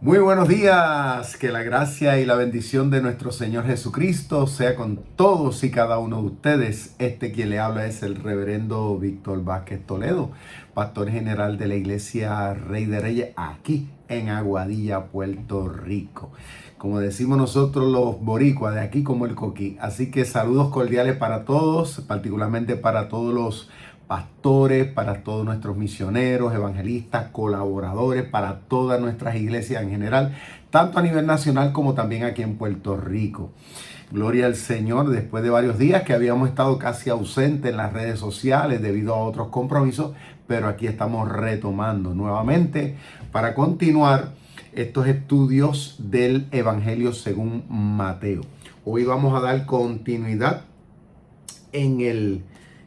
Muy buenos días, que la gracia y la bendición de nuestro Señor Jesucristo sea con todos y cada uno de ustedes. Quien le habla es el reverendo Víctor Vázquez Toledo, pastor general de la iglesia Rey de Reyes aquí en Aguadilla, Puerto Rico. Como decimos nosotros los boricuas, de aquí como el coquí. Así que saludos cordiales para todos, particularmente para todos los pastores, para todos nuestros misioneros, evangelistas, colaboradores, para todas nuestras iglesias en general, tanto a nivel nacional como también aquí en Puerto Rico. Gloria al Señor, después de varios días que habíamos estado casi ausentes en las redes sociales debido a otros compromisos, pero aquí estamos retomando nuevamente para continuar estos estudios del Evangelio según Mateo. Hoy vamos a dar continuidad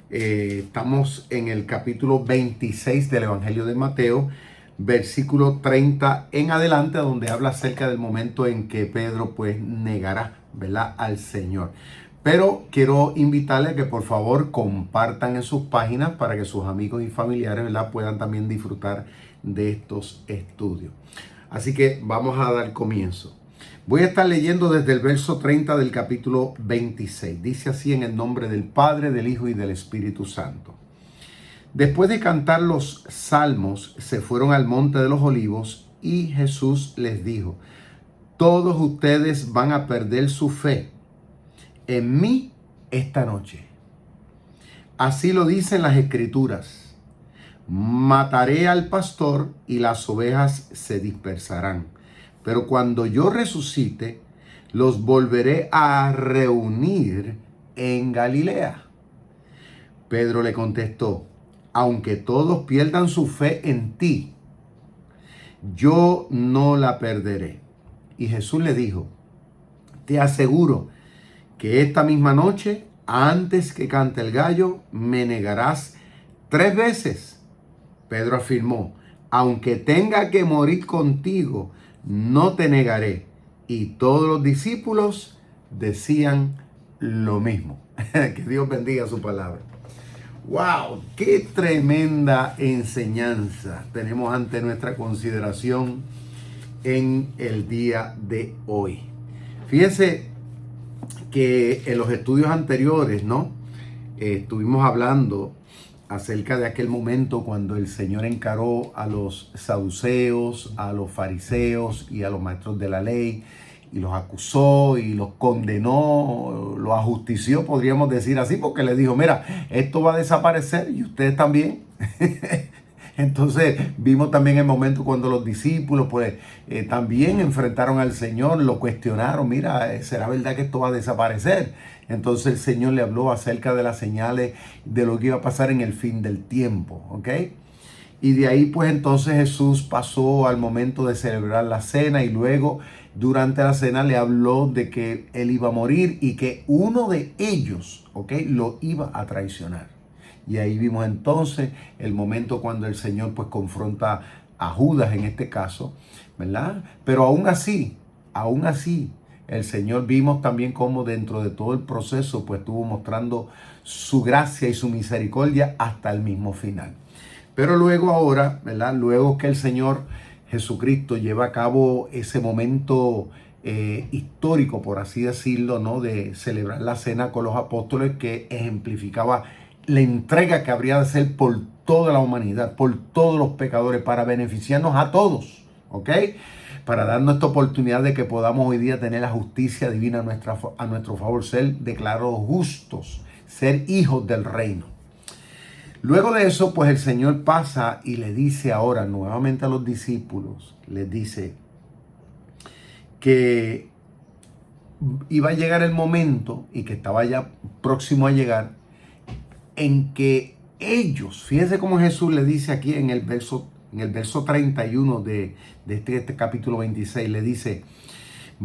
estamos en el capítulo 26 del Evangelio de Mateo, versículo 30 en adelante, donde habla acerca del momento en que Pedro pues negará, ¿verdad?, al Señor. Pero quiero invitarles a que por favor compartan en sus páginas para que sus amigos y familiares, ¿verdad?, puedan también disfrutar de estos estudios. Así que vamos a dar comienzo. Voy a estar leyendo desde el verso 30 del capítulo 26. Dice así: en el nombre del Padre, del Hijo y del Espíritu Santo. Después de cantar los salmos, se fueron al monte de los olivos y Jesús les dijo: todos ustedes van a perder su fe en mí esta noche. Así lo dicen las Escrituras. Mataré al pastor y las ovejas se dispersarán. Pero cuando yo resucite, los volveré a reunir en Galilea. Pedro le contestó: aunque todos pierdan su fe en ti, yo no la perderé. Y Jesús le dijo: te aseguro que esta misma noche, antes que cante el gallo, me negarás 3 veces. Pedro afirmó: aunque tenga que morir contigo, no te negaré. Y todos los discípulos decían lo mismo. Que Dios bendiga su palabra. ¡Wow! ¡Qué tremenda enseñanza tenemos ante nuestra consideración en el día de hoy! Fíjense que en los estudios anteriores, ¿no?, estuvimos hablando acerca de aquel momento cuando el Señor encaró a los saduceos, a los fariseos y a los maestros de la ley, y los acusó y los condenó, los ajustició, podríamos decir así, porque les dijo: mira, esto va a desaparecer y ustedes también. Entonces vimos también el momento cuando los discípulos pues también enfrentaron al Señor, lo cuestionaron: mira, ¿será verdad que esto va a desaparecer? Entonces el Señor le habló acerca de las señales de lo que iba a pasar en el fin del tiempo, ¿ok? Y de ahí pues entonces Jesús pasó al momento de celebrar la cena, y luego durante la cena le habló de que él iba a morir y que uno de ellos, ¿ok?, lo iba a traicionar. Y ahí vimos entonces el momento cuando el Señor pues confronta a Judas en este caso, ¿verdad? Pero aún así, el Señor vimos también cómo dentro de todo el proceso pues estuvo mostrando su gracia y su misericordia hasta el mismo final. Pero luego ahora, ¿verdad?, luego que el Señor Jesucristo lleva a cabo ese momento histórico, por así decirlo, ¿no?, de celebrar la cena con los apóstoles, que ejemplificaba la entrega que habría de ser por toda la humanidad, por todos los pecadores, para beneficiarnos a todos, ¿ok?, para darnos esta oportunidad de que podamos hoy día tener la justicia divina a nuestro favor, ser declarados justos, ser hijos del reino. Luego de eso, pues el Señor pasa y le dice ahora nuevamente a los discípulos, les dice que iba a llegar el momento, y que estaba ya próximo a llegar, en que ellos, fíjense cómo Jesús le dice aquí en el verso 31 de este capítulo 26, le dice: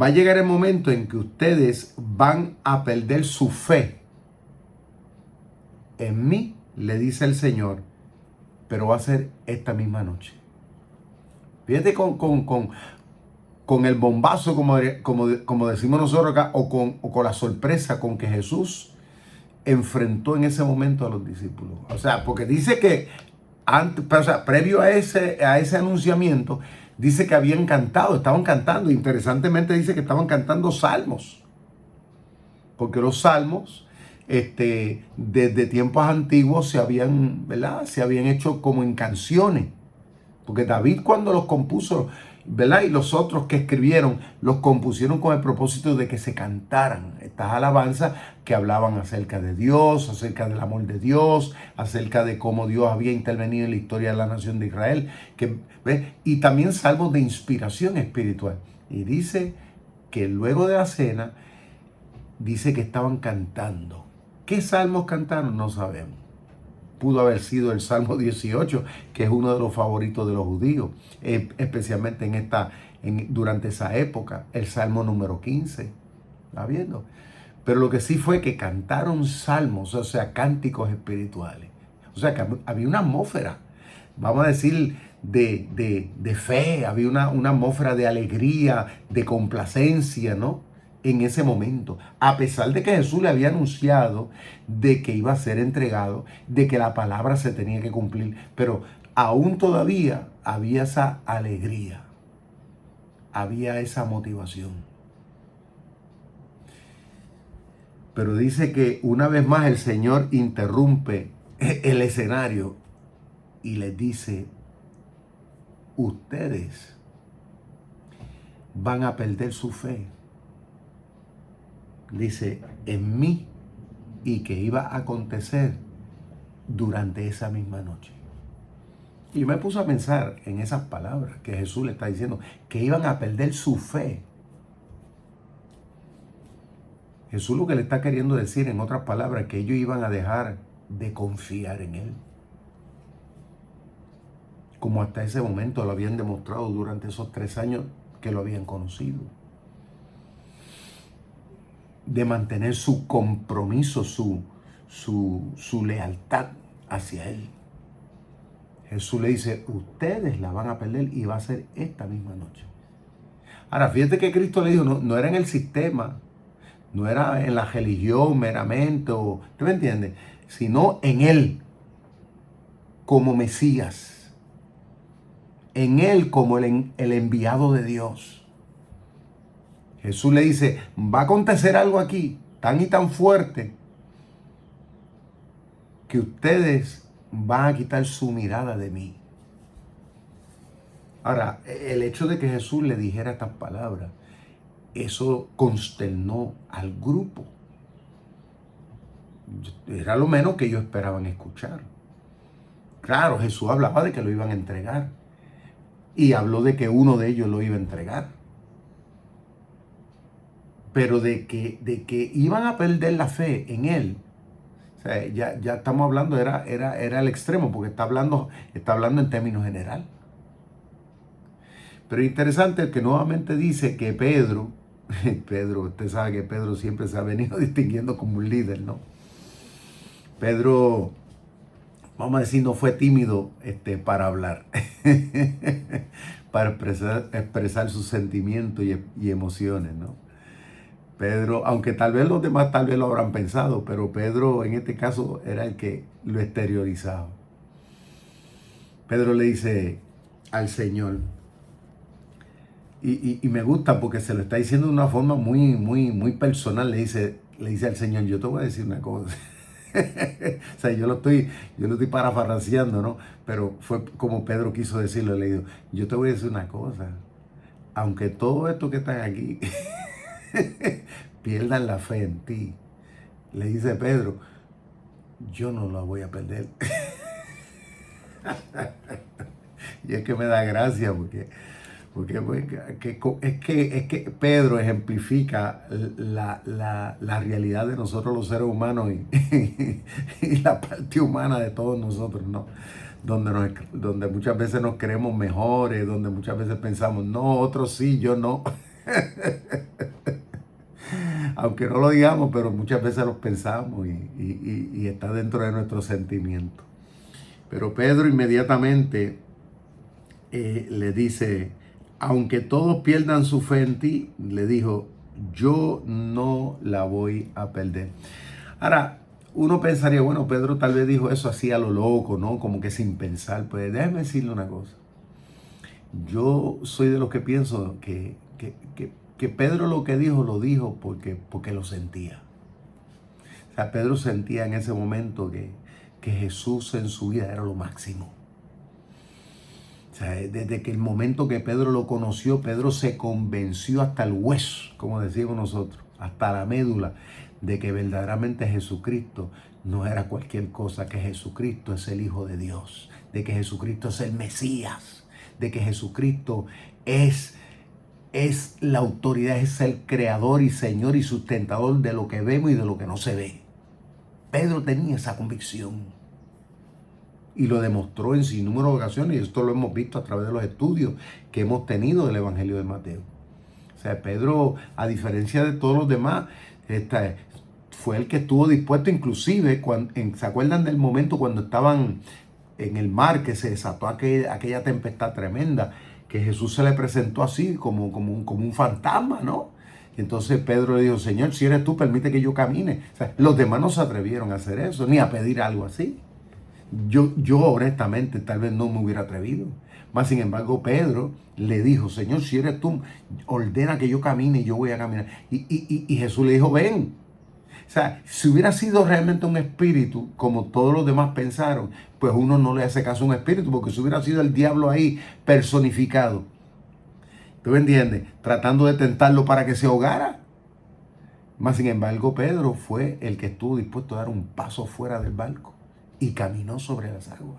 va a llegar el momento en que ustedes van a perder su fe en mí, le dice el Señor, pero va a ser esta misma noche. Fíjate con el bombazo, como decimos nosotros acá, o con la sorpresa con que Jesús enfrentó en ese momento a los discípulos. O sea, porque dice que antes, o sea, previo a ese anunciamiento, dice que habían cantado, estaban cantando. Interesantemente dice que estaban cantando salmos. Porque los salmos, desde tiempos antiguos se habían, ¿verdad? Se habían hecho como en canciones. Porque David cuando los compuso, ¿verdad? Y los otros que escribieron, los compusieron con el propósito de que se cantaran estas alabanzas que hablaban acerca de Dios, acerca del amor de Dios, acerca de cómo Dios había intervenido en la historia de la nación de Israel. ¿Ves? Y también salmos de inspiración espiritual. Y dice que luego de la cena, dice que estaban cantando. ¿Qué salmos cantaron? No sabemos. Pudo haber sido el Salmo 18, que es uno de los favoritos de los judíos, especialmente durante esa época, el Salmo número 15. ¿Está viendo? Pero lo que sí fue que cantaron salmos, o sea, cánticos espirituales. O sea, que había una atmósfera, vamos a decir, de fe, había una atmósfera de alegría, de complacencia, ¿no? En ese momento, a pesar de que Jesús le había anunciado de que iba a ser entregado, de que la palabra se tenía que cumplir, pero aún todavía había esa alegría, había esa motivación. Pero dice que una vez más el Señor interrumpe el escenario y les dice: ustedes van a perder su fe. Dice, en mí, y que iba a acontecer durante esa misma noche. Y me puse a pensar en esas palabras que Jesús le está diciendo, que iban a perder su fe. Jesús lo que le está queriendo decir, en otras palabras, que ellos iban a dejar de confiar en Él. Como hasta ese momento lo habían demostrado durante esos 3 años que lo habían conocido. De mantener su compromiso, su lealtad hacia Él. Jesús le dice, ustedes la van a perder y va a ser esta misma noche. Ahora, fíjate que Cristo le dijo, no era en el sistema, no era en la religión meramente, ¿tú me entiendes? Sino en Él, como Mesías. En Él como el enviado de Dios. Jesús le dice, va a acontecer algo aquí, tan y tan fuerte, que ustedes van a quitar su mirada de mí. Ahora, el hecho de que Jesús le dijera estas palabras, eso consternó al grupo. Era lo menos que ellos esperaban escuchar. Claro, Jesús hablaba de que lo iban a entregar. Y habló de que uno de ellos lo iba a entregar. Pero de que iban a perder la fe en Él. O sea, ya estamos hablando, era el extremo, porque está hablando en términos general. Pero interesante que nuevamente dice que Pedro, usted sabe que Pedro siempre se ha venido distinguiendo como un líder, ¿no? Pedro, vamos a decir, no fue tímido para hablar, para expresar sus sentimientos y emociones, ¿no? Pedro, aunque tal vez los demás tal vez lo habrán pensado, pero Pedro en este caso era el que lo exteriorizaba. Pedro le dice al Señor, y me gusta porque se lo está diciendo de una forma muy personal, le dice al Señor, yo te voy a decir una cosa. O sea, yo lo estoy parafraseando, ¿no? Pero fue como Pedro quiso decirlo, le digo, yo te voy a decir una cosa, aunque todo esto que están aquí pierdan la fe en ti, le dice Pedro, yo no la voy a perder. Y es que me da gracia porque es que Pedro ejemplifica la realidad de nosotros los seres humanos y la parte humana de todos nosotros, ¿no? Donde muchas veces nos creemos mejores, donde muchas veces pensamos, no, otros sí, yo no. Aunque no lo digamos, pero muchas veces lo pensamos y está dentro de nuestros sentimientos. Pero Pedro inmediatamente le dice, aunque todos pierdan su fe en ti, le dijo, yo no la voy a perder. Ahora, uno pensaría, bueno, Pedro tal vez dijo eso así a lo loco, ¿no? Como que sin pensar. Pues déjeme decirle una cosa. Yo soy de los que pienso que Pedro lo que dijo, lo dijo porque lo sentía. O sea, Pedro sentía en ese momento que Jesús en su vida era lo máximo. O sea, desde que el momento que Pedro lo conoció, Pedro se convenció hasta el hueso, como decimos nosotros, hasta la médula, de que verdaderamente Jesucristo no era cualquier cosa, que Jesucristo es el Hijo de Dios, de que Jesucristo es el Mesías, de que Jesucristo es la autoridad, es el creador y Señor y sustentador de lo que vemos y de lo que no se ve. Pedro tenía esa convicción. Y lo demostró en sinnúmero de ocasiones, y esto lo hemos visto a través de los estudios que hemos tenido del Evangelio de Mateo. O sea, Pedro, a diferencia de todos los demás, fue el que estuvo dispuesto, inclusive, ¿se acuerdan del momento cuando estaban en el mar, que se desató aquella tempestad tremenda, que Jesús se le presentó así, como un fantasma, ¿no? Y entonces Pedro le dijo, Señor, si eres tú, permite que yo camine. O sea, los demás no se atrevieron a hacer eso, ni a pedir algo así. Yo honestamente tal vez no me hubiera atrevido. Mas sin embargo Pedro le dijo, Señor, si eres tú, ordena que yo camine y yo voy a caminar. Y Jesús le dijo, ven. O sea, si hubiera sido realmente un espíritu, como todos los demás pensaron, pues uno no le hace caso a un espíritu, porque si hubiera sido el diablo ahí personificado, ¿tú me entiendes? Tratando de tentarlo para que se ahogara. Mas sin embargo Pedro fue el que estuvo dispuesto a dar un paso fuera del barco y caminó sobre las aguas.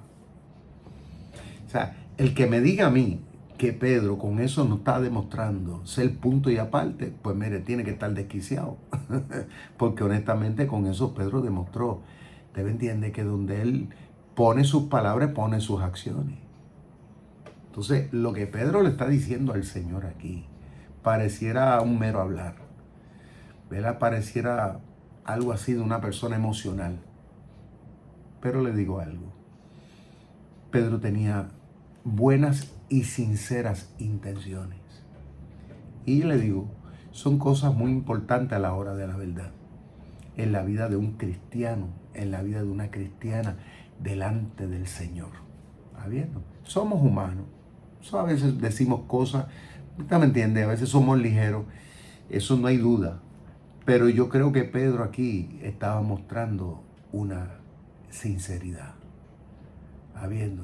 O sea, el que me diga a mí que Pedro con eso no está demostrando ser punto y aparte, pues mire, tiene que estar desquiciado. Porque honestamente con eso Pedro demostró, debe entender que donde él pone sus palabras, pone sus acciones. Entonces, lo que Pedro le está diciendo al Señor aquí, pareciera un mero hablar, ¿verdad? Pareciera algo así de una persona emocional. Pero le digo algo. Pedro tenía buenas y sinceras intenciones. Y le digo, son cosas muy importantes a la hora de la verdad. En la vida de un cristiano, en la vida de una cristiana, delante del Señor. ¿Está viendo? Somos humanos. Eso a veces decimos cosas, ¿usted me entiende? A veces somos ligeros. Eso no hay duda. Pero yo creo que Pedro aquí estaba mostrando una sinceridad. ¿Está viendo?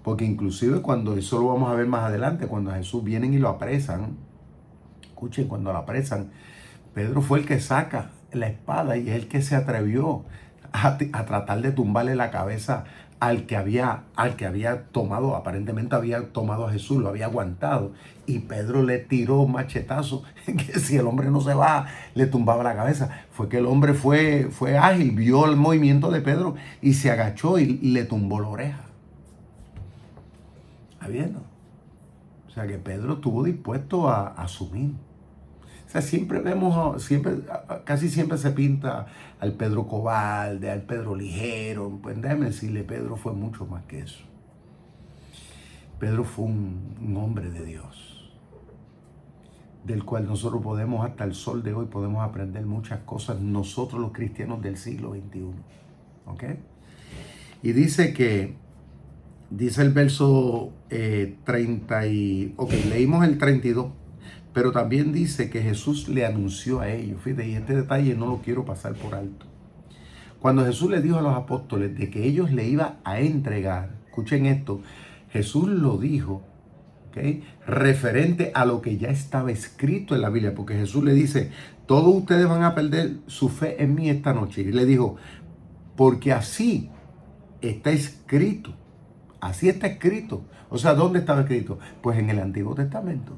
Porque inclusive cuando, eso lo vamos a ver más adelante, cuando a Jesús vienen y lo apresan, escuchen, cuando lo apresan, Pedro fue el que saca la espada y es el que se atrevió a tratar de tumbarle la cabeza al que había tomado, aparentemente había tomado a Jesús, lo había aguantado. Y Pedro le tiró un machetazo, que si el hombre no se va, le tumbaba la cabeza. Fue que el hombre fue ágil, vio el movimiento de Pedro y se agachó y le tumbó la oreja. ¿Está viendo? O sea que Pedro estuvo dispuesto a asumir. O sea, casi siempre se pinta al Pedro cobarde, al Pedro ligero. Pues déjeme decirle, Pedro fue mucho más que eso. Pedro fue un hombre de Dios, del cual nosotros podemos, hasta el sol de hoy, podemos aprender muchas cosas, nosotros los cristianos del siglo XXI. ¿Ok? Y dice el verso 30 ok, leímos el 32. Pero también dice que Jesús le anunció a ellos. Fíjate, y este detalle no lo quiero pasar por alto. Cuando Jesús le dijo a los apóstoles de que ellos le iban a entregar, escuchen esto, Jesús lo dijo, ¿okay?, referente a lo que ya estaba escrito en la Biblia. Porque Jesús le dice, todos ustedes van a perder su fe en mí esta noche. Y le dijo, porque así está escrito. Así está escrito. O sea, ¿dónde estaba escrito? Pues en el Antiguo Testamento.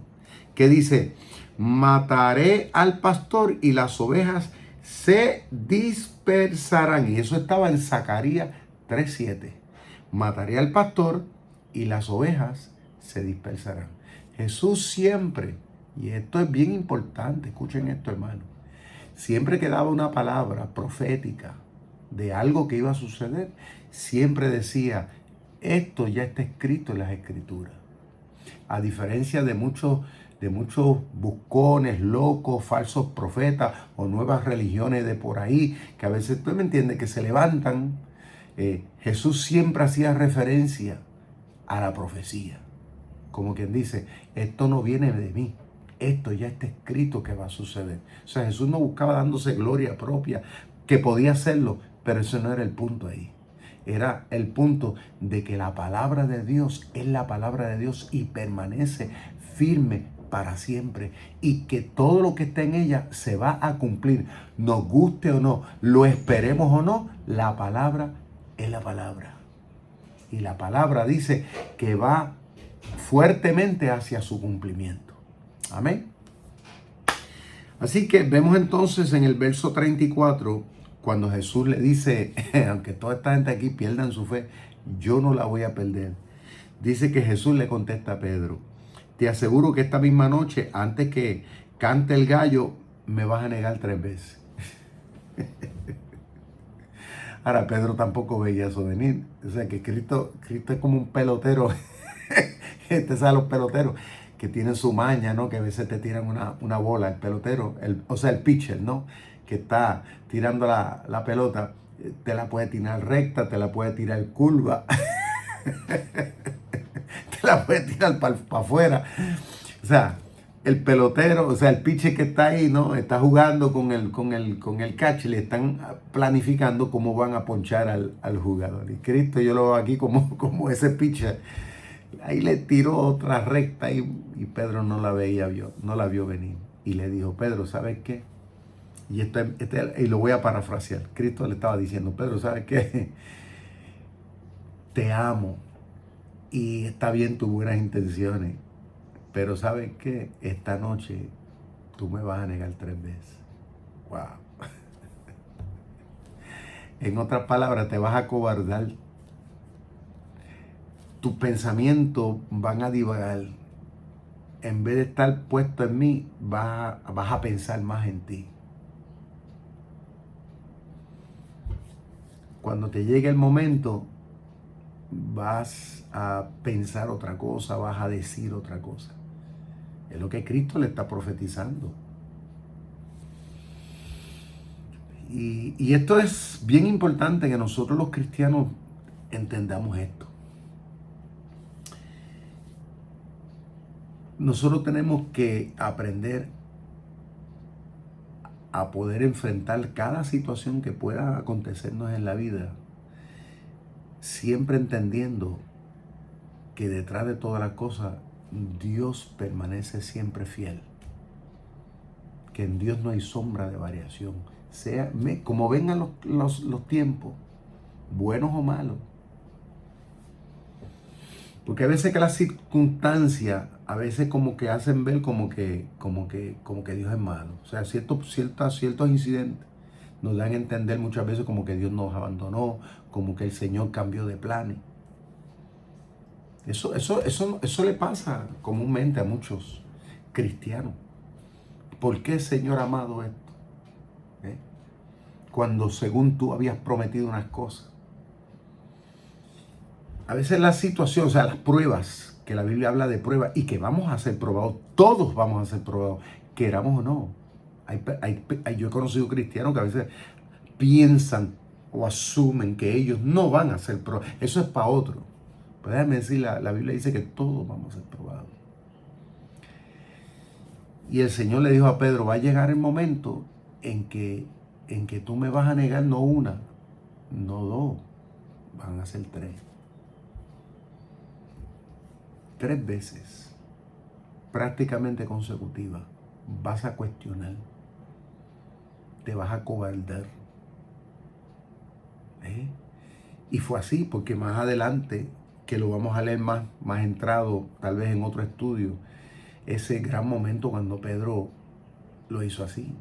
Que dice, mataré al pastor y las ovejas se dispersarán. Y eso estaba en Zacarías 3:7. Mataré al pastor y las ovejas se dispersarán. Jesús siempre, y esto es bien importante, escuchen esto, hermano, siempre que daba una palabra profética de algo que iba a suceder, siempre decía, esto ya está escrito en las Escrituras. A diferencia de muchos buscones, locos, falsos profetas o nuevas religiones de por ahí, que a veces, tú me entiendes, que se levantan, Jesús siempre hacía referencia a la profecía. Como quien dice, esto no viene de mí, esto ya está escrito que va a suceder. O sea, Jesús no buscaba dándose gloria propia, que podía hacerlo, pero eso no era el punto ahí. Era el punto de que la palabra de Dios es la palabra de Dios y permanece firme para siempre, y que todo lo que está en ella se va a cumplir, nos guste o no, lo esperemos o no, la palabra es la palabra. Y la palabra dice que va fuertemente hacia su cumplimiento. Amén. Así que vemos entonces en el verso 34, cuando Jesús le dice, aunque toda esta gente aquí pierdan su fe, yo no la voy a perder. Dice que Jesús le contesta a Pedro, te aseguro que esta misma noche, antes que cante el gallo, me vas a negar 3 veces. Ahora, Pedro tampoco veía eso venir. O sea, que Cristo es como un pelotero. Este sabe los peloteros que tienen su maña, ¿no? Que a veces te tiran una bola, el pelotero, o sea, el pitcher, ¿no? Que está tirando la pelota, te la puede tirar recta, te la puede tirar curva, te la puede tirar para afuera. O sea, el pelotero, o sea, el pitcher que está ahí, ¿no? Está jugando con el catch y le están planificando cómo van a ponchar al jugador. Y Cristo yo lo veo aquí como ese pitcher. Ahí le tiró otra recta y Pedro no la vio venir. Y le dijo, Pedro, ¿sabes qué? Y lo voy a parafrasear. Cristo le estaba diciendo, Pedro, ¿sabes qué? Te amo y está bien tus buenas intenciones, pero ¿sabes qué? Esta noche tú me vas a negar 3 veces. Wow. En otras palabras, te vas a acobardar. Tus pensamientos van a divagar. En vez de estar puesto en mí, vas a pensar más en ti. Cuando te llegue el momento, vas a pensar otra cosa, vas a decir otra cosa. Es lo que Cristo le está profetizando. Y esto es bien importante, que nosotros los cristianos entendamos esto. Nosotros tenemos que aprender a poder enfrentar cada situación que pueda acontecernos en la vida, siempre entendiendo que detrás de todas las cosas Dios permanece siempre fiel, que en Dios no hay sombra de variación, como vengan los tiempos, buenos o malos. Porque a veces que las circunstancias, a veces como que hacen ver como que Dios es malo. O sea, ciertos incidentes nos dan a entender muchas veces como que Dios nos abandonó, como que el Señor cambió de planes. Eso le pasa comúnmente a muchos cristianos. ¿Por qué, Señor amado, esto? Cuando según tú habías prometido unas cosas. A veces la situación, o sea, las pruebas, que la Biblia habla de pruebas y que vamos a ser probados, todos vamos a ser probados, queramos o no. Yo he conocido cristianos que a veces piensan o asumen que ellos no van a ser probados. Eso es para otro. Pero déjame decir, la Biblia dice que todos vamos a ser probados. Y el Señor le dijo a Pedro, va a llegar el momento en que tú me vas a negar no una, no dos, van a ser 3. 3 veces, prácticamente consecutivas, vas a cuestionar, te vas a acobardar. Y fue así, porque más adelante, que lo vamos a leer más entrado, tal vez en otro estudio, ese gran momento cuando Pedro lo hizo así.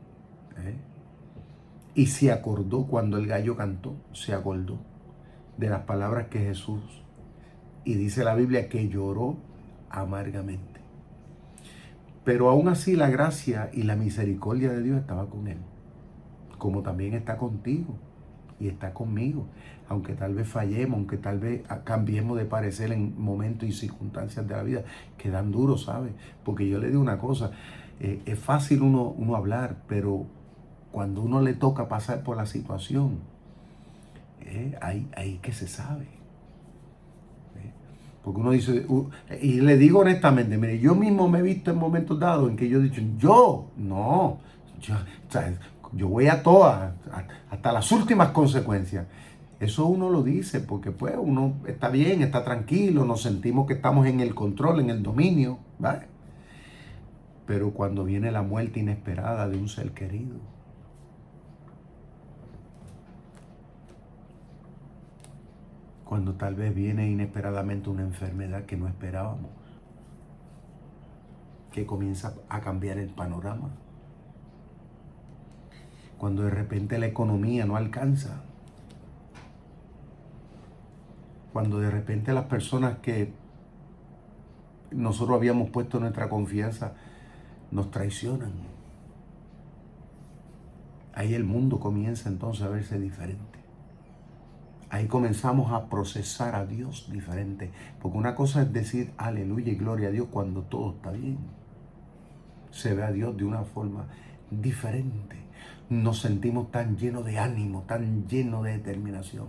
Y se acordó cuando el gallo cantó, se acordó de las palabras que Jesús, y dice la Biblia que lloró amargamente. Pero aún así la gracia y la misericordia de Dios estaba con él, como también está contigo. y está conmigo. Aunque tal vez fallemos, aunque tal vez cambiemos de parecer en momentos y circunstancias de la vida que dan duro, ¿sabes? Porque yo le digo una cosa, es fácil uno hablar, pero cuando uno le toca pasar por la situación, ahí que se sabe. Porque uno dice, y le digo honestamente, mire, yo mismo me he visto en momentos dados en que yo he dicho, no, o sea, yo voy a todas, hasta las últimas consecuencias. Eso uno lo dice porque pues uno está bien, está tranquilo, nos sentimos que estamos en el control, en el dominio, ¿vale? Pero cuando viene la muerte inesperada de un ser querido, cuando tal vez viene inesperadamente una enfermedad que no esperábamos, que comienza a cambiar el panorama, cuando de repente la economía no alcanza, cuando de repente las personas que nosotros habíamos puesto nuestra confianza nos traicionan, ahí el mundo comienza entonces a verse diferente. Ahí comenzamos a procesar a Dios diferente. Porque una cosa es decir aleluya y gloria a Dios cuando todo está bien. Se ve a Dios de una forma diferente. Nos sentimos tan llenos de ánimo, tan llenos de determinación.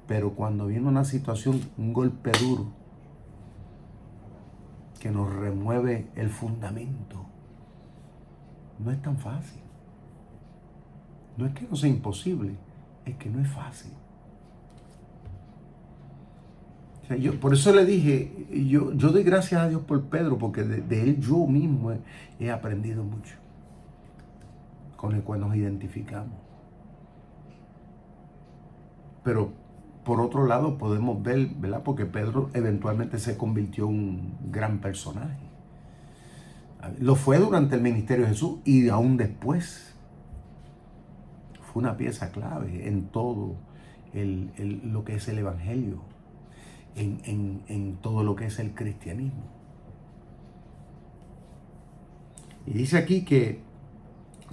Pero cuando viene una situación, un golpe duro, que nos remueve el fundamento, no es tan fácil. No es que no sea imposible, es que no es fácil. O sea, por eso le dije, yo doy gracias a Dios por Pedro, porque de él yo mismo he aprendido mucho, con el cual nos identificamos. Pero por otro lado podemos ver, ¿verdad? Porque Pedro eventualmente se convirtió en un gran personaje. Lo fue durante el ministerio de Jesús y aún después. Fue una pieza clave en todo lo que es el evangelio, en todo lo que es el cristianismo. Y dice aquí que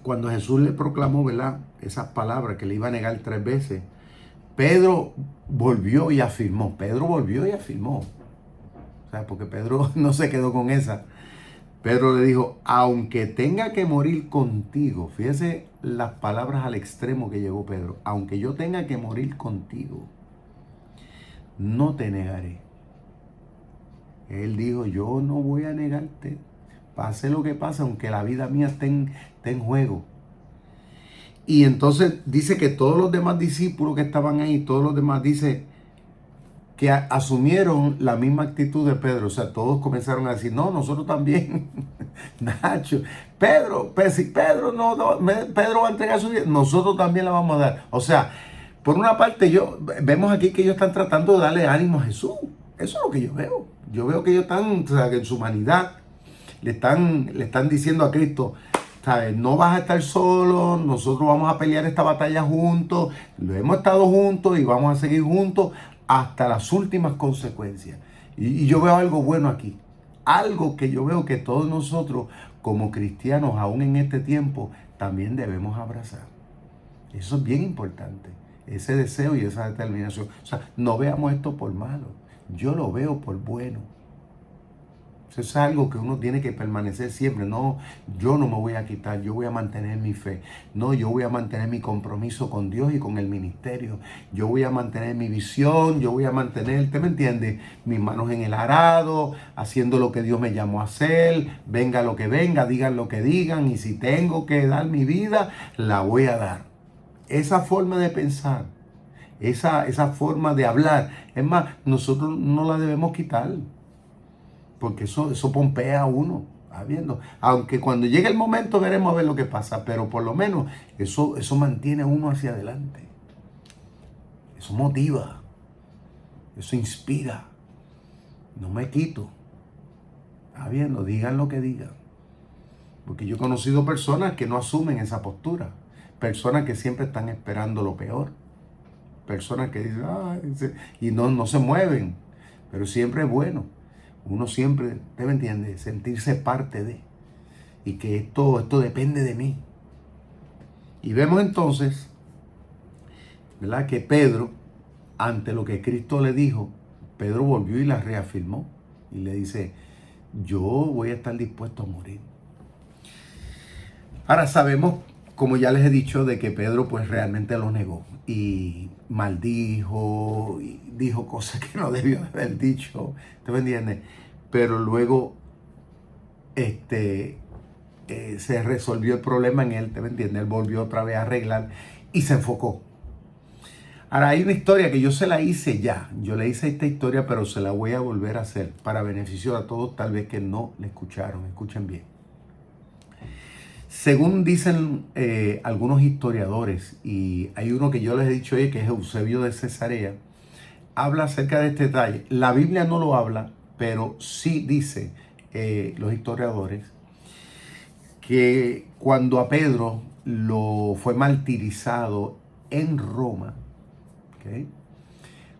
cuando Jesús le proclamó, ¿verdad?, esas palabras que le iba a negar 3 veces, Pedro volvió y afirmó. O sea, porque Pedro no se quedó con esa. Pedro le dijo, aunque tenga que morir contigo, fíjese las palabras al extremo que llegó Pedro, aunque yo tenga que morir contigo, no te negaré. Él dijo, yo no voy a negarte, pase lo que pase, aunque la vida mía esté en juego. Y entonces dice que todos los demás discípulos que estaban ahí, todos los demás, dice que asumieron la misma actitud de Pedro. O sea, todos comenzaron a decir, no, nosotros también. Nacho, Pedro, si Pedro Pedro va a entregar su vida, nosotros también la vamos a dar. O sea, por una parte vemos aquí que ellos están tratando de darle ánimo a Jesús. Eso es lo que yo veo. Yo veo que ellos están, o sea, que en su humanidad le están diciendo a Cristo, ¿sabes? No vas a estar solo, nosotros vamos a pelear esta batalla juntos, lo hemos estado juntos y vamos a seguir juntos hasta las últimas consecuencias. Y yo veo algo bueno aquí, algo que yo veo que todos nosotros como cristianos, aún en este tiempo, también debemos abrazar. Eso es bien importante, ese deseo y esa determinación. O sea, no veamos esto por malo, yo lo veo por bueno. Eso es algo que uno tiene que permanecer siempre. No, yo no me voy a quitar, yo voy a mantener mi fe. No, yo voy a mantener mi compromiso con Dios y con el ministerio. Yo voy a mantener mi visión, yo voy a mantener, ¿usted me entiende? Mis manos en el arado, haciendo lo que Dios me llamó a hacer. Venga lo que venga, digan lo que digan. Y si tengo que dar mi vida, la voy a dar. Esa forma de pensar, esa forma de hablar, es más, nosotros no la debemos quitar. Porque eso pompea a uno, viendo. Aunque cuando llegue el momento veremos a ver lo que pasa, pero por lo menos eso mantiene a uno hacia adelante. Eso motiva, eso inspira. No me quito, viendo, digan lo que digan. Porque yo he conocido personas que no asumen esa postura, personas que siempre están esperando lo peor, personas que dicen, y no se mueven, pero siempre es bueno. Uno siempre, ¿usted me entiende? Sentirse parte de. Y que esto depende de mí. Y vemos entonces ¿verdad? Que Pedro, ante lo que Cristo le dijo, Pedro volvió y la reafirmó y le dice, yo voy a estar dispuesto a morir. Ahora sabemos, como ya les he dicho, de que Pedro pues realmente lo negó y maldijo y dijo cosas que no debió haber dicho, ¿te me entiendes? Pero luego se resolvió el problema en él, ¿te me entiendes? Él volvió otra vez a arreglar y se enfocó. Ahora hay una historia que yo se la hice ya, yo le hice esta historia, pero se la voy a volver a hacer para beneficio a todos, tal vez que no la escucharon, escuchen bien. Según dicen algunos historiadores, y hay uno que yo les he dicho hoy, que es Eusebio de Cesarea, habla acerca de este detalle. La Biblia no lo habla, pero sí dice los historiadores que cuando a Pedro lo fue martirizado en Roma, ¿okay?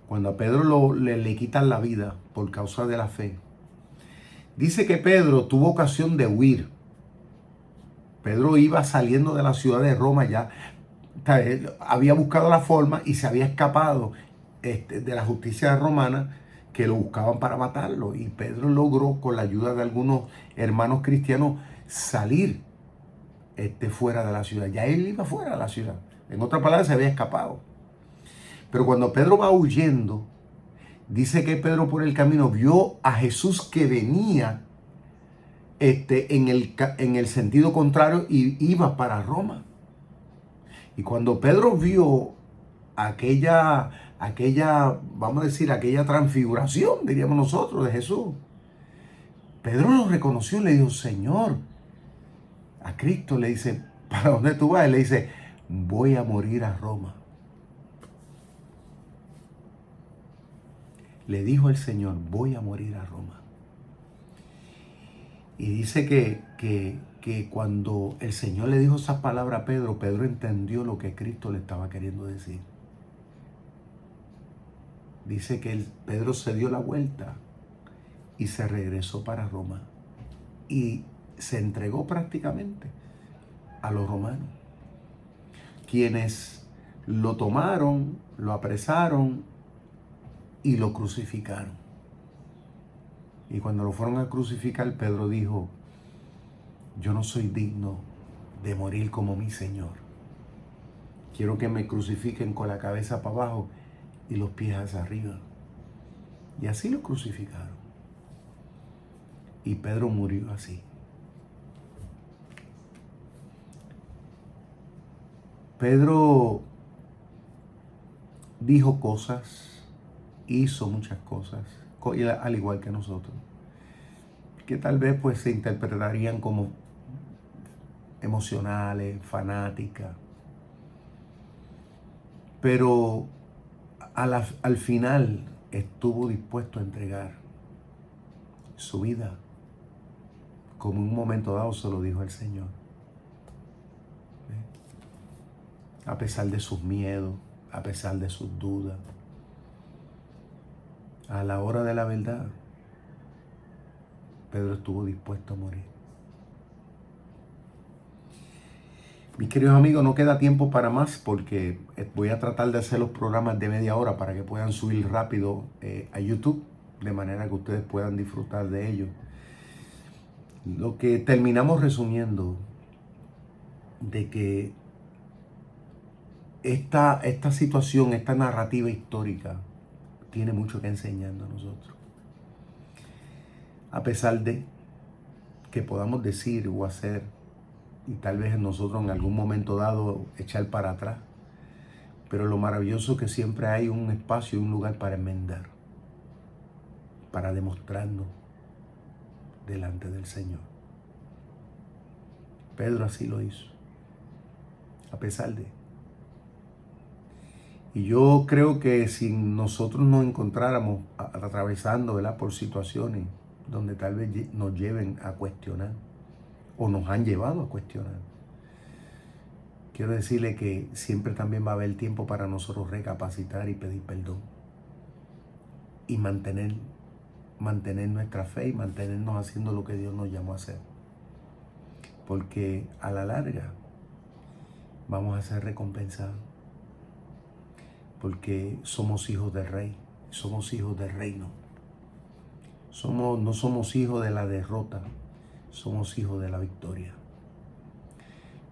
Cuando a Pedro le quitan la vida por causa de la fe, dice que Pedro tuvo ocasión de huir. Pedro iba saliendo de la ciudad de Roma ya, él había buscado la forma y se había escapado de la justicia romana, que lo buscaban para matarlo. Y Pedro logró, con la ayuda de algunos hermanos cristianos, salir fuera de la ciudad. Ya él iba fuera de la ciudad. En otras palabras, se había escapado. Pero cuando Pedro va huyendo, dice que Pedro por el camino vio a Jesús que venía en el sentido contrario y iba para Roma. Y cuando Pedro vio vamos a decir, aquella transfiguración, diríamos nosotros, de Jesús, Pedro lo reconoció y le dijo, Señor, a Cristo le dice, ¿para dónde tú vas? Y le dice, voy a morir a Roma. Le dijo el Señor, voy a morir a Roma. Y dice que cuando el Señor le dijo esas palabras a Pedro, Pedro entendió lo que Cristo le estaba queriendo decir. Dice que Pedro se dio la vuelta y se regresó para Roma. Y se entregó prácticamente a los romanos, quienes lo tomaron, lo apresaron y lo crucificaron. Y cuando lo fueron a crucificar, Pedro dijo, yo no soy digno de morir como mi Señor. Quiero que me crucifiquen con la cabeza para abajo y los pies hacia arriba. Y así lo crucificaron. Y Pedro murió así. Pedro dijo cosas, hizo muchas cosas, al igual que nosotros, que tal vez pues se interpretarían como emocionales, fanáticas, pero al final estuvo dispuesto a entregar su vida, como en un momento dado se lo dijo el Señor. A pesar de sus miedos, a pesar de sus dudas, a la hora de la verdad, Pedro estuvo dispuesto a morir. Mis queridos amigos, no queda tiempo para más porque voy a tratar de hacer los programas de media hora para que puedan subir rápido a YouTube, de manera que ustedes puedan disfrutar de ello. Lo que terminamos resumiendo de que esta situación, esta narrativa histórica, tiene mucho que enseñarnos a nosotros. A pesar de que podamos decir o hacer, y tal vez nosotros en algún momento dado echar para atrás, pero lo maravilloso es que siempre hay un espacio y un lugar para enmendar, para demostrarnos delante del Señor. Pedro así lo hizo, a pesar de. Y yo creo que si nosotros nos encontráramos atravesando, ¿verdad?, por situaciones donde tal vez nos lleven a cuestionar, o nos han llevado a cuestionar, quiero decirle que siempre también va a haber tiempo para nosotros recapacitar y pedir perdón. Y mantener nuestra fe y mantenernos haciendo lo que Dios nos llamó a hacer. Porque a la larga vamos a ser recompensados. porque somos hijos del Rey, somos hijos del reino. No somos hijos de la derrota, somos hijos de la victoria.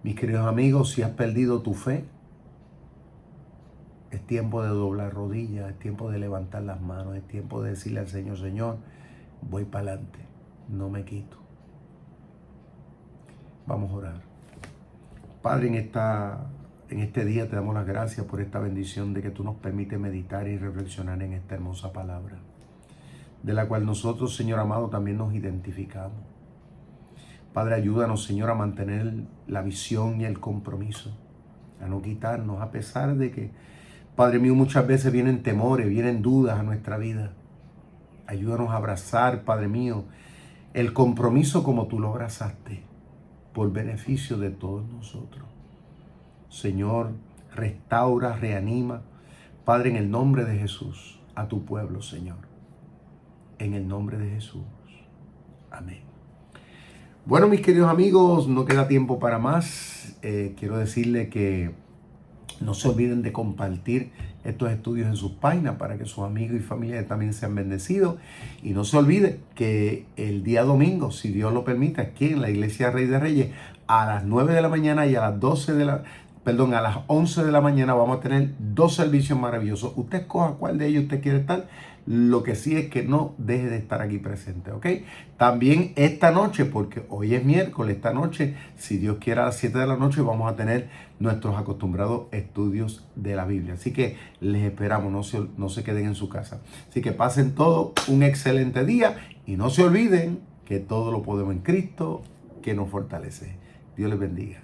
Mis queridos amigos, si has perdido tu fe, es tiempo de doblar rodillas, es tiempo de levantar las manos, es tiempo de decirle al Señor, Señor, voy para adelante, no me quito. Vamos a orar. Padre, en este día te damos las gracias por esta bendición de que tú nos permites meditar y reflexionar en esta hermosa palabra, de la cual nosotros, Señor amado, también nos identificamos. Padre, ayúdanos, Señor, a mantener la visión y el compromiso, a no quitarnos, a pesar de que, Padre mío, muchas veces vienen temores, vienen dudas a nuestra vida. Ayúdanos a abrazar, Padre mío, el compromiso como tú lo abrazaste, por beneficio de todos nosotros. Señor, restaura, reanima, Padre, en el nombre de Jesús, a tu pueblo, Señor. En el nombre de Jesús. Amén. Bueno, mis queridos amigos, no queda tiempo para más. Quiero decirle que no se olviden de compartir estos estudios en sus páginas para que sus amigos y familiares también sean bendecidos. Y no se olvide que el día domingo, si Dios lo permite, aquí en la Iglesia Rey de Reyes, a las 9 de la mañana y a las 11 de la mañana vamos a tener 2 servicios maravillosos. Usted escoja cuál de ellos usted quiere estar. Lo que sí es que no deje de estar aquí presente, ¿ok? También esta noche, porque hoy es miércoles, esta noche, si Dios quiere, a las 7 de la noche vamos a tener nuestros acostumbrados estudios de la Biblia. Así que les esperamos, no se queden en su casa. Así que pasen todo un excelente día y no se olviden que todo lo podemos en Cristo que nos fortalece. Dios les bendiga.